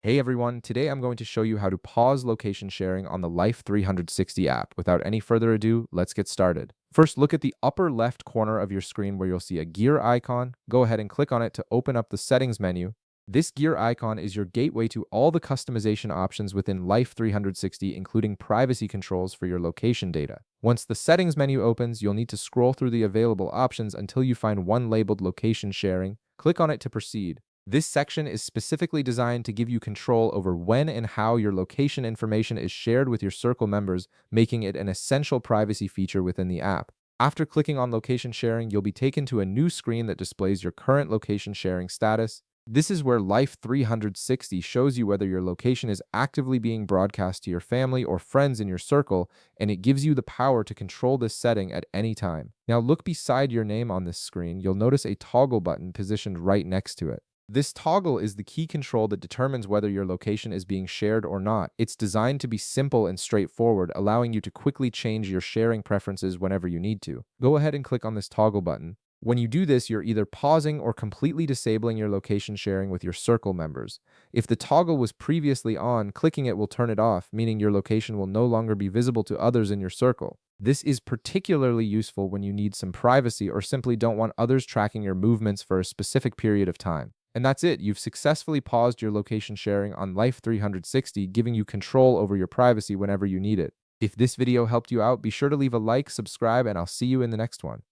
Hey everyone, today I'm going to show you how to pause location sharing on the Life360 app. Without any further ado, let's get started. First, look at the upper left corner of your screen where you'll see a gear icon. Go ahead and click on it to open up the settings menu. This gear icon is your gateway to all the customization options within Life360, including privacy controls for your location data. Once the settings menu opens, you'll need to scroll through the available options until you find one labeled location sharing. Click on it to proceed. This section is specifically designed to give you control over when and how your location information is shared with your circle members, making it an essential privacy feature within the app. After clicking on location sharing, you'll be taken to a new screen that displays your current location sharing status. This is where Life360 shows you whether your location is actively being broadcast to your family or friends in your circle, and it gives you the power to control this setting at any time. Now look beside your name on this screen. You'll notice a toggle button positioned right next to it. This toggle is the key control that determines whether your location is being shared or not. It's designed to be simple and straightforward, allowing you to quickly change your sharing preferences whenever you need to. Go ahead and click on this toggle button. When you do this, you're either pausing or completely disabling your location sharing with your circle members. If the toggle was previously on, clicking it will turn it off, meaning your location will no longer be visible to others in your circle. This is particularly useful when you need some privacy or simply don't want others tracking your movements for a specific period of time. And that's it. You've successfully paused your location sharing on Life360, giving you control over your privacy whenever you need it. If this video helped you out, be sure to leave a like, subscribe, and I'll see you in the next one.